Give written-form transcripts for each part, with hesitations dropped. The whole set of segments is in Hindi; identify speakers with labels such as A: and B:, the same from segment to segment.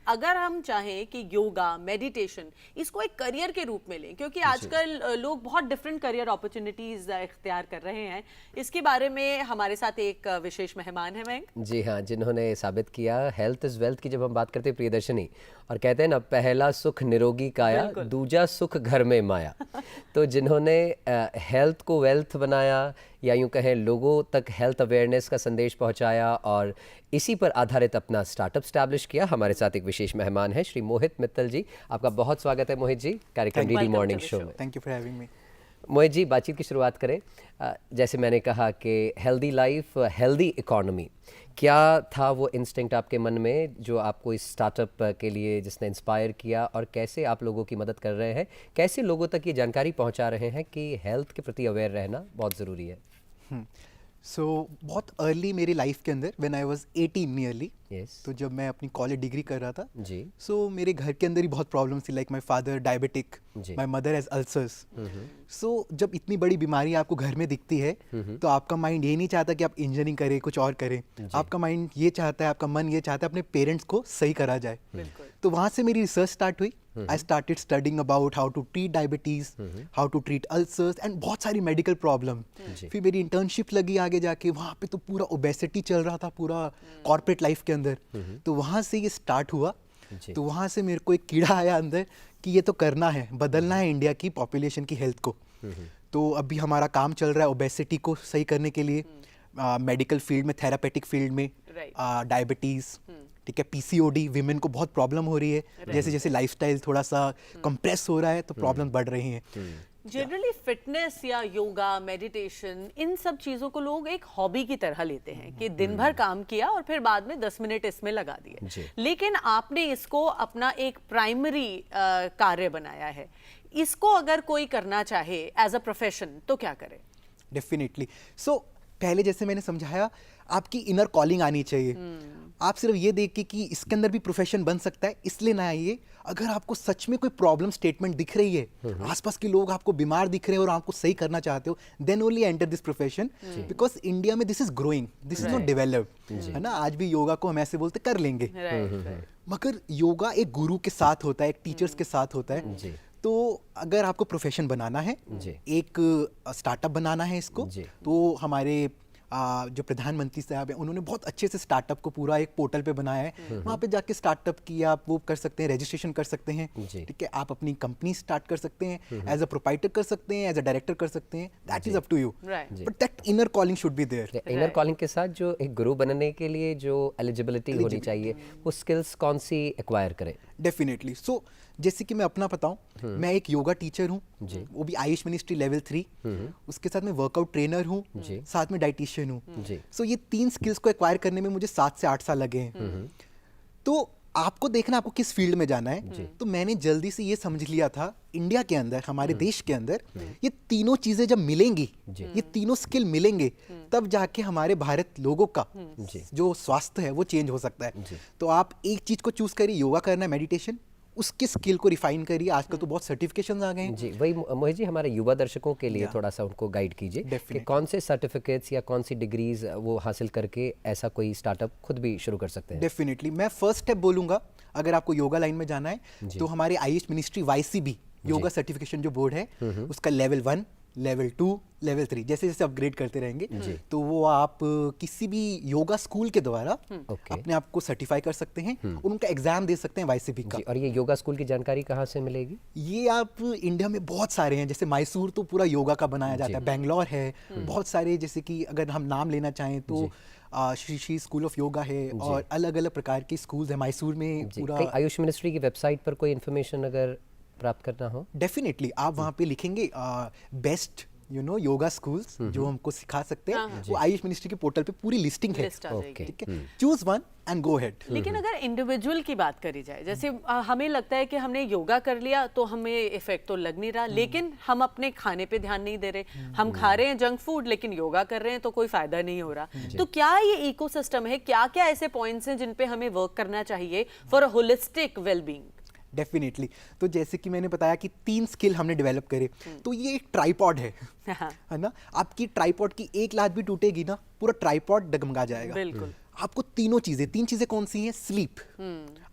A: अगर हम चाहें कि योगा, मेडिटेशन इसको एक करियर के रूप में लें, क्योंकि आजकल लोग बहुत डिफरेंट करियर अपॉर्चुनिटीज इख्तियार कर रहे हैं, इसके बारे में हमारे साथ एक विशेष मेहमान है मयंक।
B: जी हाँ, जिन्होंने साबित किया हेल्थ इज़ वेल्थ की जब हम बात करते हैं प्रियदर्शनी, और कहते हैं ना पहला सुख निरोगी काया, दूजा सुख घर में माया। तो जिन्होंने हेल्थ को वेल्थ बनाया, या यूँ कहें लोगों तक हेल्थ अवेयरनेस का संदेश पहुंचाया और इसी पर आधारित अपना स्टार्टअप स्टैब्लिश किया, हमारे साथ एक विशेष मेहमान है श्री मोहित मित्तल जी। आपका बहुत स्वागत है मोहित जी कार्यक्रम डीडी मॉर्निंग शो में।
C: Thank you for having me.
B: Mohit ji, बातचीत की शुरुआत करें। जैसे मैंने कहा कि हेल्दी लाइफ, हेल्दी इकोनॉमी, क्या था वो इंस्टिंक्ट आपके मन में जो आपको इस स्टार्टअप के लिए जिसने इंस्पायर किया, और कैसे आप लोगों की मदद कर रहे हैं, कैसे लोगों तक ये जानकारी पहुंचा रहे हैं कि हेल्थ के प्रति अवेयर रहना बहुत ज़रूरी है?
C: सो बहुत अर्ली मेरी लाइफ के अंदर when I was 18 nearly,
B: yes,
C: तो जब मैं अपनी कॉलेज डिग्री कर रहा था
B: जी,
C: सो मेरे घर के अंदर ही बहुत प्रॉब्लम्स थी। लाइक माय फादर डायबिटिक,
B: जी,
C: my mother has ulcers. So जब इतनी बड़ी बीमारी आपको घर में दिखती है तो आपका माइंड ये नहीं चाहता कि आप इंजीनियरिंग करें, कुछ और करें। आपका माइंड ये चाहता है, आपका मन ये चाहता है अपने पेरेंट्स को सही करा जाए। तो वहाँ से मेरी रिसर्च स्टार्ट हुई। I started studying about how to treat diabetes, how to treat ulcers and बहुत सारी मेडिकल प्रॉब्लम। फिर मेरी इंटर्नशिप लगी आगे जाके, वहाँ पे तो पूरा ओबेसिटी चल रहा था पूरा कॉर्पोरेट लाइफ के अंदर। तो वहाँ से ये स्टार्ट हुआ। तो वहाँ से मेरे को एक कीड़ा आया अंदर कि ये तो करना है, बदलना है इंडिया की पॉपुलेशन की हेल्थ को। तो अभी हमारा काम चल रहा है ओबेसिटी को सही करने के लिए, मेडिकल फील्ड में, थेरापेटिक फील्ड में, डायबिटीज़, ठीक है, पीसीओडी, विमेन को बहुत प्रॉब्लम हो रही है। जैसे जैसे लाइफस्टाइल थोड़ा सा कंप्रेस हो रहा है तो प्रॉब्लम बढ़ रही हैं।
A: जनरली फिटनेस या योगा, मेडिटेशन, इन सब चीज़ों को लोग एक हॉबी की तरह लेते हैं कि दिन भर काम किया और फिर बाद में 10 मिनट इसमें लगा दिए, लेकिन आपने इसको अपना एक प्राइमरी कार्य बनाया है। इसको अगर कोई करना चाहे एज अ प्रोफेशन तो क्या करे?
C: डेफिनेटली। सो पहले जैसे मैंने समझाया, आपकी इनर कॉलिंग आनी चाहिए। आप सिर्फ ये देख के कि इसके अंदर भी प्रोफेशन बन सकता है इसलिए ना आइए। अगर आपको सच में कोई प्रॉब्लम स्टेटमेंट दिख रही है, आसपास के लोग आपको बीमार दिख रहे हैं और आपको सही करना चाहते हो, then only enter this profession. Because India में this is growing, this is not developed, है ना। आज भी योगा को हम ऐसे बोलते कर लेंगे, मगर योगा एक गुरु के साथ होता है, एक टीचर्स के साथ होता है। तो अगर आपको प्रोफेशन बनाना है, एक स्टार्टअप बनाना है इसको, तो हमारे जो प्रधानमंत्री साहब हैं उन्होंने बहुत अच्छे से स्टार्टअप को पूरा एक पोर्टल पे बनाया है। वहाँ पे जाके स्टार्टअप की आप वो कर सकते हैं, रजिस्ट्रेशन कर सकते हैं, ठीक है। आप अपनी कंपनी स्टार्ट कर सकते हैं, एज अ प्रोप्राइटर कर सकते हैं, एज अ डायरेक्टर कर सकते हैं। That is up to you, but that inner calling should be there.
B: Inner calling के साथ जो एक गुरु बनने के लिए जो एलिजिबिलिटी होनी चाहिए, वो स्किल्स कौन सी एक्वायर करें?
C: डेफिनेटली। सो जैसे कि मैं अपना बताऊं, मैं एक योगा टीचर हूँ, वो भी आयुष मिनिस्ट्री लेवल 3। उसके साथ मैं वर्कआउट ट्रेनर हूँ, साथ में डाइटिशियन हूँ। सो ये 3 स्किल्स को एक्वायर करने में मुझे 7 से 8 साल लगे हैं। तो आपको देखना आपको किस फील्ड में जाना है। तो मैंने जल्दी से ये समझ लिया था, इंडिया के अंदर, हमारे देश के अंदर ये तीनों चीजें जब मिलेंगी, ये तीनों स्किल मिलेंगे, तब जाके हमारे भारत लोगों का जो स्वास्थ्य है वो चेंज हो सकता है। तो आप एक चीज को चूज करिए, योगा करना है, मेडिटेशन, उसके स्किल को रिफाइन करिए। आजकल तो बहुत सर्टिफिकेशंस आ गए हैं।
B: जी, वही मोहित जी, हमारे युवा दर्शकों के लिए थोड़ा सा उनको गाइड कीजिए कि कौन से सर्टिफिकेट्स या कौन सी डिग्रीज वो हासिल करके ऐसा कोई स्टार्टअप खुद भी शुरू कर सकते हैं।
C: डेफिनेटली। मैं फर्स्ट स्टेप बोलूंगा, अगर आपको योगा लाइन में जाना है तो हमारे Ayush ministry YCB yoga certification जो बोर्ड है, उसका लेवल 1, लेवल 2, लेवल 3 जैसे जैसे अपग्रेड करते रहेंगे, तो वो आप किसी भी योगा स्कूल के द्वारा अपने आप को सर्टिफाई कर सकते हैं और उनका एग्जाम दे सकते हैं YCB का।
B: और ये योगा स्कूल की जानकारी कहाँ से मिलेगी?
C: ये आप इंडिया में बहुत सारे हैं, जैसे मैसूर तो पूरा योगा का बनाया जाता है, बेंगलोर है, बहुत सारे, जैसे कि अगर हम नाम लेना चाहें तो श्री स्कूल ऑफ योगा है, और अलग अलग प्रकार के स्कूल्स हैं मैसूर में पूरा।
B: आयुष मिनिस्ट्री की वेबसाइट पर कोई इन्फॉर्मेशन अगर प्राप्त करना हो,
C: डेफिनेटली आप वहाँ पे लिखेंगे बेस्ट योगा स्कूल्स जो हमको सिखा सकते हैं, वो आयुष मिनिस्ट्री के पोर्टल पे पूरी लिस्टिंग है, ठीक है। Choose one and go head.
A: लेकिन अगर इंडिविजुअल की बात करी जाए, जैसे हमें लगता है कि हमने योगा कर लिया तो हमें इफेक्ट तो लग नहीं रहा, लेकिन हम अपने खाने पे ध्यान नहीं दे रहे, हम खा रहे हैं जंक फूड लेकिन योगा कर रहे हैं तो कोई फायदा नहीं हो रहा। तो क्या ये इकोसिस्टम है, क्या क्या ऐसे पॉइंट्स हैं जिन पे हमें वर्क करना चाहिए for a holistic wellbeing?
C: Definitely. तो जैसे कि मैंने बताया कि 3 स्किल हमने डेवलप करे, तो ये एक ट्राइपॉड है ना। आपकी ट्राइपॉड की एक लात भी टूटेगी ना, पूरा ट्राइपॉड डगमगा जाएगा।
A: बिल्कुल।
C: आपको तीन चीजें कौन सी हैं? स्लीप।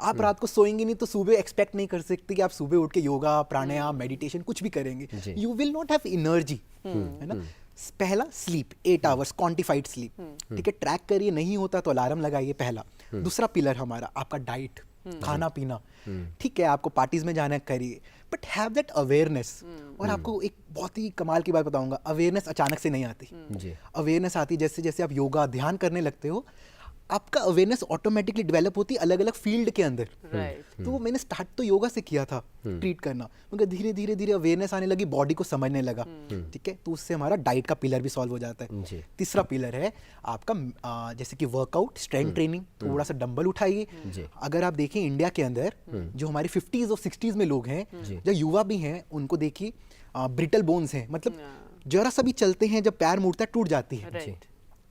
C: आप रात को सोएंगे नहीं तो सुबह एक्सपेक्ट नहीं कर सकते कि आप सुबह उठ के योगा, प्राणायाम, मेडिटेशन कुछ भी करेंगे, you will not have energy, है ना। पहला स्लीप, 8 आवर्स क्वांटिफाइड स्लीप, ठीक है। ट्रैक करिए, नहीं होता तो अलार्म लगाइए, पहला। दूसरा पिलर हमारा आपका डाइट, खाना पीना, ठीक है। आपको पार्टीज में जाना करिए, बट हैव दैट अवेयरनेस। और आपको एक बहुत ही कमाल की बात बताऊंगा, अवेयरनेस अचानक से नहीं आती। अवेयरनेस आती जैसे जैसे आप योगा ध्यान करने लगते हो, आपका अवेयरनेस ऑटोमेटिकली डेवलप होती है अलग अलग फील्ड के अंदर। तो मैंने स्टार्ट तो योगा से किया था ट्रीट करना, मगर धीरे धीरे धीरे अवेयरनेस आने लगी, बॉडी को समझने लगा, ठीक है। तो उससे हमारा डाइट का पिलर भी सॉल्व हो जाता है। तीसरा पिलर है आपका जैसे कि वर्कआउट, स्ट्रेंथ ट्रेनिंग, थोड़ा सा डंबल उठाइए। अगर आप देखें इंडिया के अंदर जो हमारे 50s और 60s में लोग हैं, जो युवा भी हैं, उनको देखिए ब्रिटल बोन्स हैं, मतलब जरा सा भी चलते हैं जब पैर मुड़ता है टूट जाती है।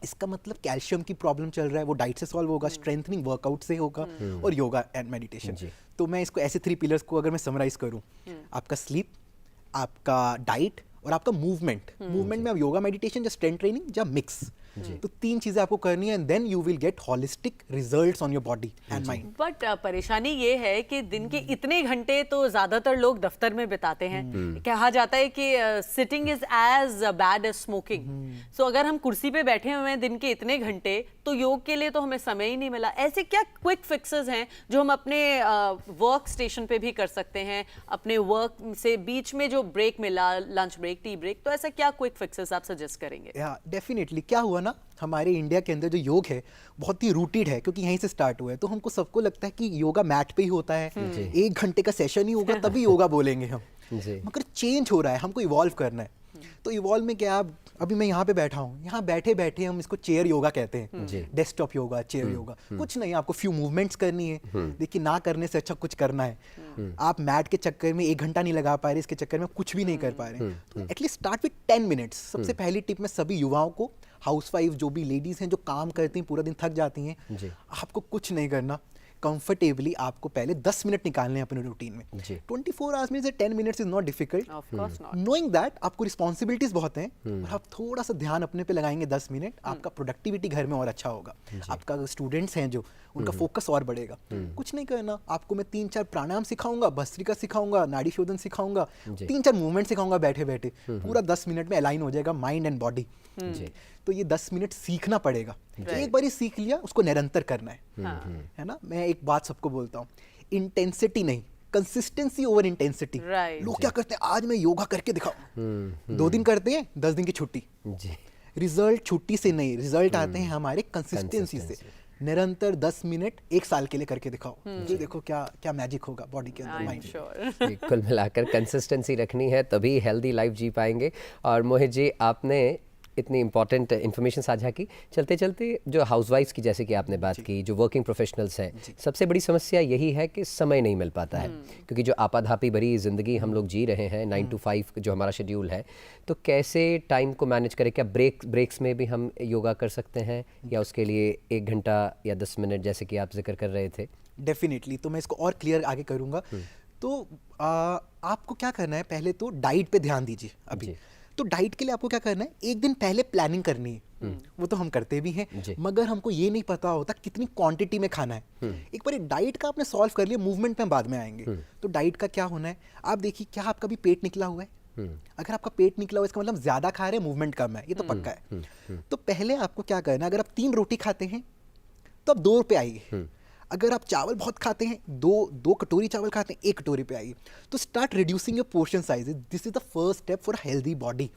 C: इसका मतलब कैल्शियम की प्रॉब्लम चल रहा है, वो डाइट से सॉल्व होगा, स्ट्रेंथनिंग वर्कआउट से होगा, और योगा एंड मेडिटेशन। तो मैं इसको ऐसे 3 पिलर्स को अगर मैं समराइज करूं, आपका स्लीप, आपका डाइट और आपका मूवमेंट में आप योगा, मेडिटेशन या स्ट्रेंथ ट्रेनिंग या मिक्स, तो 3 चीजें आपको करनी है, and then you will get holistic results on your body and mind.
A: But परेशानी ये है कि दिन के इतने घंटे तो ज्यादातर लोग दफ्तर में बिताते हैं। कहा जाता है कि sitting is as bad as smoking. So अगर हम कुर्सी पे बैठे हुए हैं दिन के इतने घंटे, तो योग के लिए तो हमें समय ही नहीं मिला। ऐसे क्या क्विक फिक्सेस हैं जो हम अपने वर्क स्टेशन पे भी कर सकते हैं, अपने वर्क से बीच में जो ब्रेक मिला, लंच ब्रेक, टी ब्रेक, तो ऐसा क्या क्विक फिक्सेस आप सजेस्ट करेंगे?
C: डेफिनेटली। क्या हुआ ना, हमारे इंडिया के अंदर जो योग है बहुत ही रूटेड है, क्योंकि यहीं से स्टार्ट हुआ है। तो हमको सबको लगता है कि योगा मैट पे ही होता है, 1 घंटे का सेशन ही होगा तभी योगा बोलेंगे हम। मगर चेंज हो रहा है, हमको इवॉल्व करना है। तो इवॉल्व में क्या, अभी मैं यहाँ पे बैठा हूँ, यहाँ बैठे बैठे हम इसको चेयर योगा कहते हैं, डेस्कटॉप योगा, चेयर योगा। कुछ नहीं, आपको फ्यू मूवमेंट्स करनी है, देखिए ना करने से अच्छा कुछ करना है। आप मैट के चक्कर में 1 घंटा नहीं लगा पा रहे, इसके चक्कर में कुछ भी नहीं कर पा रहे, तो एटलीस्ट स्टार्ट विद 10 मिनट्स। सबसे पहली टिप मैं सभी युवाओं को, हाउसवाइफ जो भी लेडीज हैं जो काम करती हैं, पूरा दिन थक जाती हैं, आपको कुछ नहीं करना, कंफर्टेबली आपको पहले 10 मिनट निकालने हैं अपने रूटीन में। 24 आवर्स में से 10 minutes is not difficult, knowing that आपको रिस्पॉन्सिबिलिटीज बहुत हैं, और आप थोड़ा सा ध्यान अपने पे लगाएंगे 10 मिनट, आपका प्रोडक्टिविटी घर में और अच्छा होगा। आपका स्टूडेंट्स हैं जो, उनका फोकस और बढ़ेगा। कुछ नहीं करना, आपको मैं 3-4 प्राणायाम सिखाऊंगा, भस्त्रिका सिखाऊंगा, नाड़ी शोधन सिखाऊंगा, 3-4 मूवमेंट सिखाऊंगा बैठे बैठे, पूरा 10 मिनट में अलाइन हो जाएगा माइंड एंड बॉडी। तो ये 10 मिनट सीखना पड़ेगा। एक बार ही सीख लिया, उसको निरंतर करना है ना। मैं एक बात सबको बोलता हूँ, इंटेंसिटी नहीं, कंसिस्टेंसी ओवर इंटेंसिटी। लोग क्या करते हैं, आज मैं योगा करके दिखाऊं, 2 दिन करते हैं, 10 दिन की छुट्टी। रिजल्ट छुट्टी से नहीं, रिजल्ट आते हैं हमारे कंसिस्टेंसी से। निरंतर 10 मिनट 1 साल के लिए करके दिखाओ, ये देखो क्या क्या मैजिक होगा बॉडी के अंदर, माइंड।
B: कुल मिलाकर कंसिस्टेंसी रखनी है, तभी हेल्दी लाइफ जी पाएंगे। और मोहित जी, आपने इतनी इंपॉर्टेंट इन्फॉर्मेशन साझा की। चलते चलते जो हाउसवाइफ्स की जैसे कि आपने बात की, जो वर्किंग प्रोफेशनल्स हैं, सबसे बड़ी समस्या यही है कि समय नहीं मिल पाता है, क्योंकि जो आपाधापी भरी ज़िंदगी हम लोग जी रहे हैं, 9 to 5 जो हमारा शेड्यूल है, तो कैसे टाइम को मैनेज करें? क्या ब्रेक्स में भी हम योगा कर सकते हैं, या उसके लिए 1 घंटा या 10 मिनट जैसे कि आप जिक्र कर रहे थे?
C: डेफिनेटली। तो मैं इसको और क्लियर आगे करूँगा। तो आपको क्या करना है, पहले तो डाइट पे ध्यान दीजिए अभी। तो डाइट के लिए आपको क्या करना है, 1 दिन पहले प्लानिंग करनी है, वो तो हम करते भी हैं, मगर हमको ये नहीं पता होता कितनी क्वांटिटी में खाना है। एक बार डाइट का आपने सॉल्व कर लिया, मूवमेंट पे हम बाद में आएंगे। तो डाइट का क्या होना है, आप देखिए क्या आपका भी पेट निकला हुआ है। अगर आपका पेट निकला हुआ है, इसका मतलब ज्यादा खा रहे हैं, मूवमेंट कम है, ये तो पक्का है। तो पहले आपको क्या करना है, अगर आप 3 रोटी खाते हैं तो आप 2 पे आइए। अगर आप चावल बहुत खाते हैं, 2 कटोरी चावल खाते हैं, 1 कटोरी पे आइए। तो start reducing your portion sizes, this is the first step for healthy body.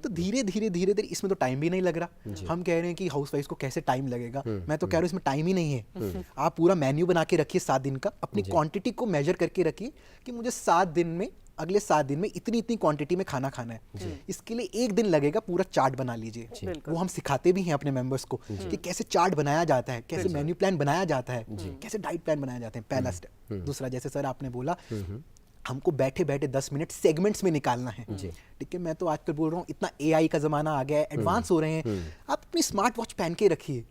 C: तो धीरे धीरे धीरे धीरे, इसमें तो टाइम भी नहीं लग रहा। हम कह रहे हैं कि हाउसवाइफ को कैसे टाइम लगेगा, मैं तो कह रहा हूँ इसमें टाइम ही नहीं है। आप पूरा मेन्यू बना के रखिए 7 दिन का, अपनी क्वांटिटी को मेजर करके रखिए कि मुझे 7 दिन में, अगले 7 दिन में इतनी इतनी क्वांटिटी में खाना खाना है। इसके लिए 1 दिन लगेगा, पूरा चार्ट बना लीजिए। वो हम सिखाते भी हैं अपने मेंबर्स को कि कैसे चार्ट बनाया जाता है, कैसे मेन्यू प्लान बनाया जाता है, कैसे डाइट प्लान बनाया जाते हैं, पहला स्टेप। दूसरा, जैसे सर आपने बोला, हमको बैठे बैठे 10 मिनट सेगमेंट्स में निकालना है। ठीक है, मैं तो आजकल बोल रहा हूँ, इतना एआई का जमाना आ गया है, एडवांस हो रहे हैं। आप अपनी स्मार्ट वॉच पहन के रखिए,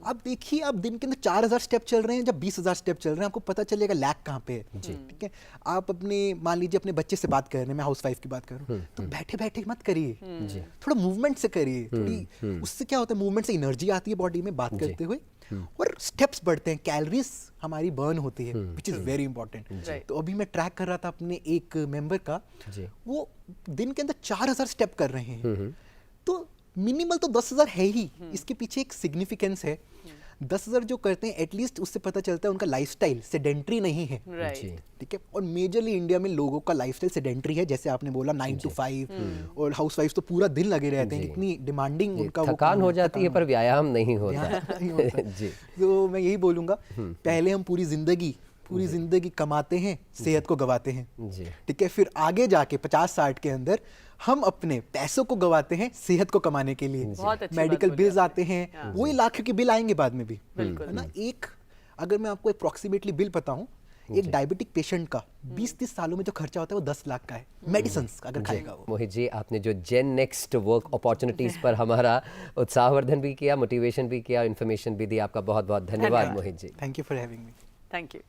C: आप देखिए, आप दिन के अंदर 4000 स्टेप चल रहे हैं, जब 20000 स्टेप चल रहे हैं, आपको पता चलेगा लैक कहाँ पे है। ठीक है, आप अपने, मान लीजिए अपने बच्चे से बात कर रहे हैं, मैं हाउसवाइफ की बात कर रहा हूँ, तो बैठे बैठे मत करिए, थोड़ा मूवमेंट से करिए। थोड़ी उससे क्या होता है, मूवमेंट से एनर्जी आती है बॉडी में बात करते हुए। और स्टेप्स बढ़ते हैं, कैलोरीज हमारी बर्न होती है, which is very important.
A: Right.
C: तो अभी मैं ट्रैक कर रहा था अपने एक मेंबर का,
B: जी।
C: वो दिन के अंदर 4000 स्टेप कर रहे हैं। तो मिनिमल तो 10,000 है ही, इसके पीछे एक सिग्निफिकेंस है। 10,000 जो करते हैं एटलीस्ट उससे पता चलता है उनका लाइफस्टाइल सेडेंट्री नहीं है।
A: राइट
B: जी।
C: ठीक है, और मेजरली इंडिया में लोगों का लाइफस्टाइल सेडेंट्री है, जैसे आपने बोला 9 to 5, और हाउसवाइफ्स तो पूरा दिन लगे रहते हैं,
B: जी।
C: इतनी डिमांडिंग
B: जी,
C: उनका वो
B: थकान
C: काम
B: हो
C: है,
B: जाती है
C: थकान
B: पर व्यायाम नहीं होता।
C: ध्यान नहीं होता।
B: जी।
C: तो मैं यही बोलूंगा, पहले हम पूरी जिंदगी कमाते हैं, सेहत को गवाते हैं।
B: जी।
C: ठीक है, फिर आगे जाके 50-60 के अंदर हम अपने पैसों को गवाते हैं सेहत को कमाने के लिए।
A: बहुत अच्छी बात
C: मेडिकल
A: बोली
C: बिल्स
A: आपने।
C: आते हैं, वही लाखों के बिल आएंगे बाद में भी,
A: बिल्कुल।
C: है ना। एक अगर मैं आपको अप्रोक्सीमेटली बिल बताऊं, एक डायबिटिक पेशेंट का 20-30 सालों में जो खर्चा होता है वो 10 लाख का है, मेडिसिन अगर खाएगा वो।
B: मोहित जी, आपने जो जेन नेक्स्ट वर्क अपॉर्चुनिटीज पर हमारा उत्साहवर्धन भी किया, मोटिवेशन भी किया, इन्फॉर्मेशन भी दी, आपका बहुत बहुत धन्यवाद Mohit ji.
C: Thank you for having me.
A: Thank you.